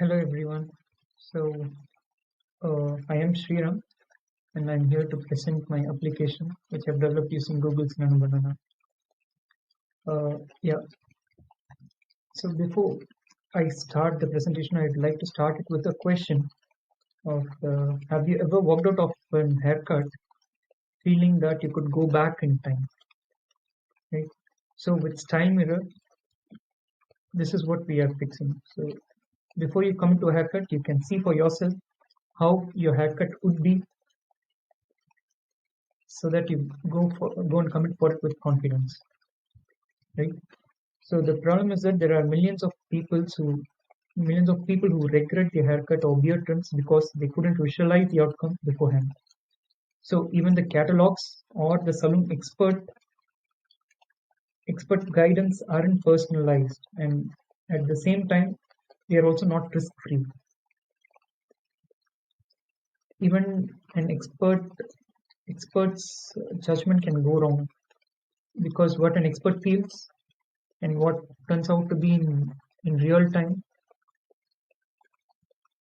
Hello everyone. So I am Sriram and I'm here to present my application which I've developed using Google's Nano Banana. Yeah. So before I start the presentation, I'd like to start it with a question of have you ever walked out of an haircut feeling that you could go back in time? Right. So with Style Mirror, this is what we are fixing. So before you come to a haircut, you can see for yourself how your haircut would be so that you go and commit for it with confidence, right? So the problem is that there are millions of people who regret their haircut or beard trims because they couldn't visualize the outcome beforehand. So even the catalogs or the salon expert guidance aren't personalized, and at the same time they are also not risk free. Even an expert's judgment can go wrong because what an expert feels and what turns out to be in real time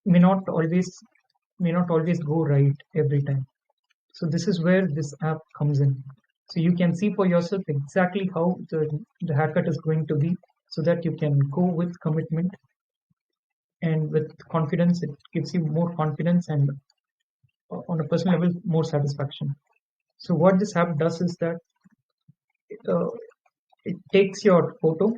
may not always may not always go right every time. So this is where this app comes in. So you can see for yourself exactly how the haircut is going to be so that you can go with commitment and with confidence. It gives you more confidence and on a personal level more satisfaction. So what this app does is that uh, it takes your photo,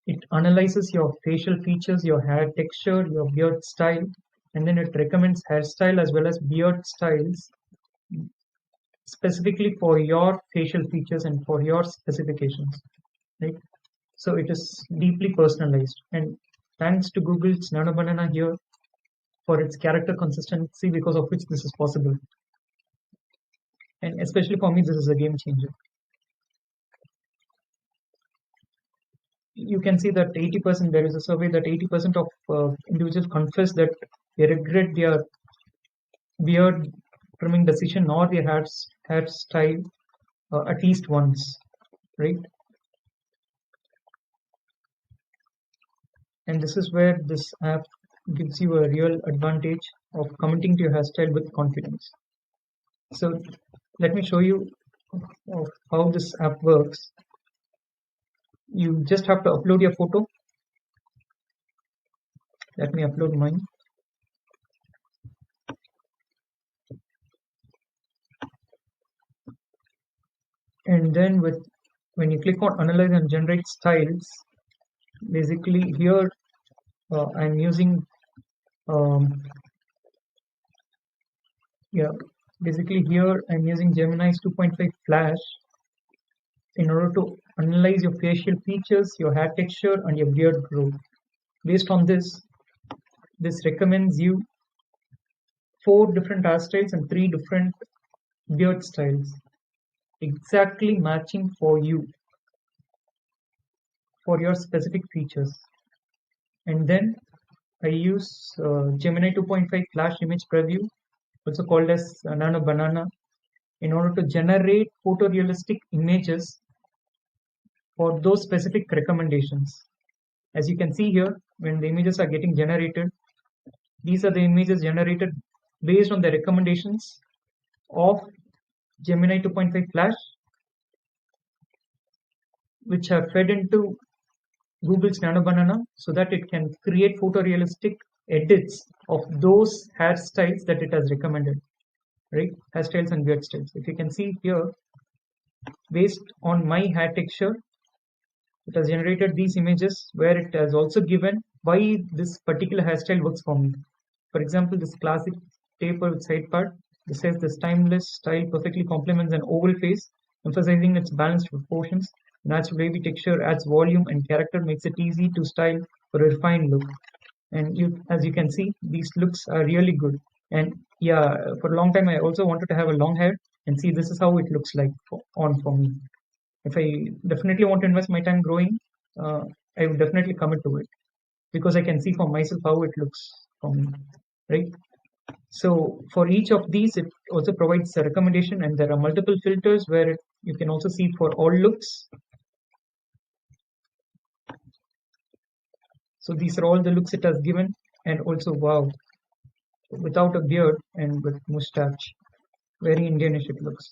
it analyzes your facial features, your hair texture, your beard style, and then it recommends hairstyle as well as beard styles specifically for your facial features and for your specifications, right? So it is deeply personalized, and thanks to Google's Nano Banana here for its character consistency, because of which this is possible. And especially for me, this is a game changer. You can see that 80%, there is a survey that 80% of individuals confess that they regret their beard trimming decision or their hairstyle at least once, right? And this is where this app gives you a real advantage of committing to your hairstyle with confidence. So let me show you of how this app works. You just have to upload your photo. Let me upload mine. And then when you click on analyze and generate styles, basically here I'm using um, yeah basically here I'm using Gemini's 2.5 Flash in order to analyze your facial features, your hair texture, and your beard growth. Based on this recommends you four different hairstyles and three different beard styles, exactly matching for you for your specific features. And then I use Gemini 2.5 Flash Image Preview, also called as Nano Banana, in order to generate photorealistic images for those specific recommendations. As you can see here, when the images are getting generated, these are the images generated based on the recommendations of Gemini 2.5 Flash, which are fed into Google's Nano Banana so that it can create photorealistic edits of those hairstyles that it has recommended, right? Hairstyles and beard styles. If you can see here, based on my hair texture, it has generated these images where it has also given why this particular hairstyle works for me. For example, this classic taper with side part, this says this timeless style perfectly complements an oval face, emphasizing its balanced proportions. Natural wavy texture adds volume and character, makes it easy to style for a refined look. And as you can see, these looks are really good. And yeah, for a long time, I also wanted to have a long hair, and see, this is how it looks like for me. If I definitely want to invest my time growing, uh, I would definitely commit to it because I can see for myself how it looks for me, right? So for each of these, it also provides a recommendation, and there are multiple filters where you can also see for all looks. So these are all the looks it has given, and also wow, without a beard and with mustache, very Indianish it looks.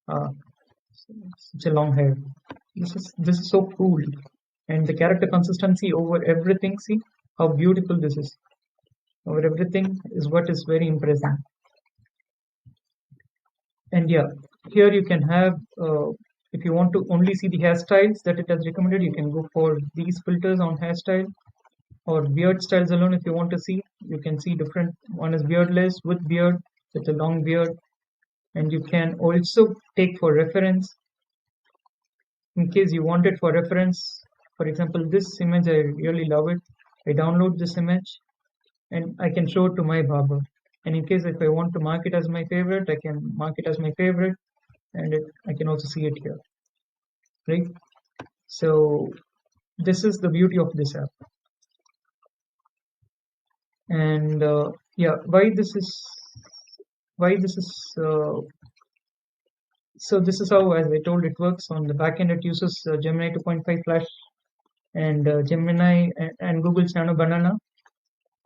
Ah, such a long hair. This is so cool, and the character consistency over everything. See how beautiful this is. Over everything is what is very impressive. And yeah, here you can have. If you want to only see the hairstyles that it has recommended, you can go for these filters on hairstyle, or beard styles alone. If you want to see, you can see different. One is beardless, with beard, with a long beard, and you can also take for reference in case you want it for reference. For example, this image, I really love it. I download this image and I can show it to my barber, and in case if I want to mark it as my favorite, I can mark it as my favorite, and I can also see it here, right? So this is the beauty of this app. And yeah, why this is so this is how, as I told, it works. On the back end, it uses Gemini 2.5 Flash, and Gemini and Google's Nano Banana,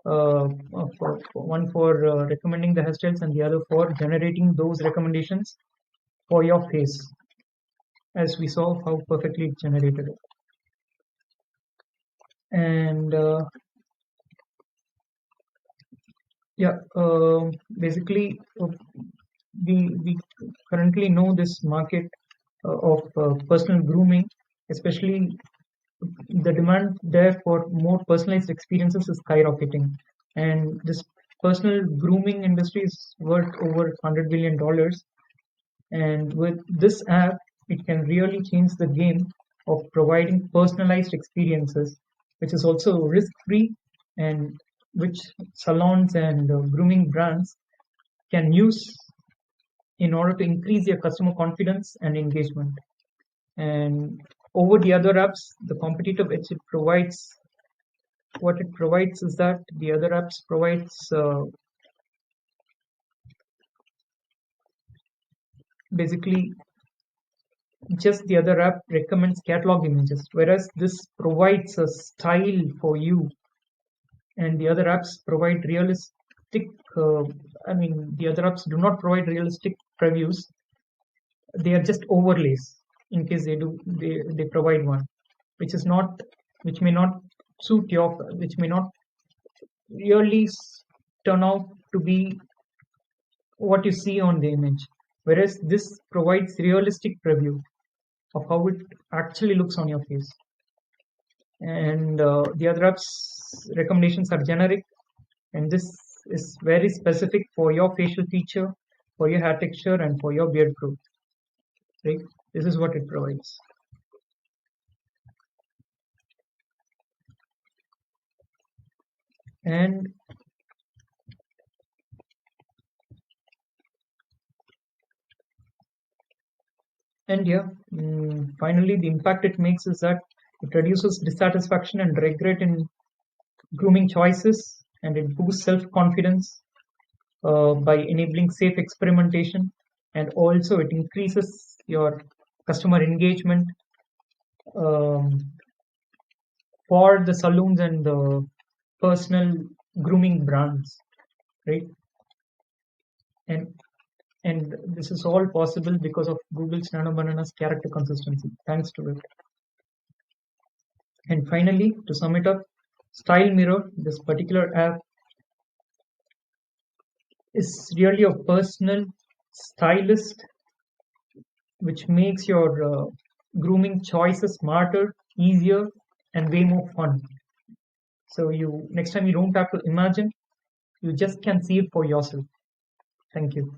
one for recommending the hairstyles, and the other for generating those recommendations for your face, as we saw how perfectly it generated it. And yeah, basically, we currently know this market of personal grooming, especially the demand there for more personalized experiences is skyrocketing, and this personal grooming industry is worth over $100 billion. And with this app, it can really change the game of providing personalized experiences, which is also risk free, and which salons and grooming brands can use in order to increase their customer confidence and engagement. And over the other apps, the competitive edge it provides, what it provides is that the other apps provides basically just the other app recommends catalog images, whereas this provides a style for you, and the other apps provide realistic. Uh, I mean, the other apps do not provide realistic previews; they are just overlays. In case they do, they provide one, which is not, which may not suit your, which may not really turn out to be what you see on the image. Whereas this provides realistic preview of how it actually looks on your face. And the other apps recommendations are generic, and this is very specific for your facial feature, for your hair texture, and for your beard growth. Right? This is what it provides. And yeah, finally, the impact it makes is that it reduces dissatisfaction and regret in grooming choices, and it boosts self-confidence by enabling safe experimentation, and also it increases your customer engagement um, for the saloons and the personal grooming brands, right? And this is all possible because of Google's Nano Banana's character consistency, thanks to it. And finally, to sum it up, Style Mirror, this particular app, is really a personal stylist which makes your grooming choices smarter, easier, and way more fun. So you next time you don't have to imagine, you just can see it for yourself. Thank you.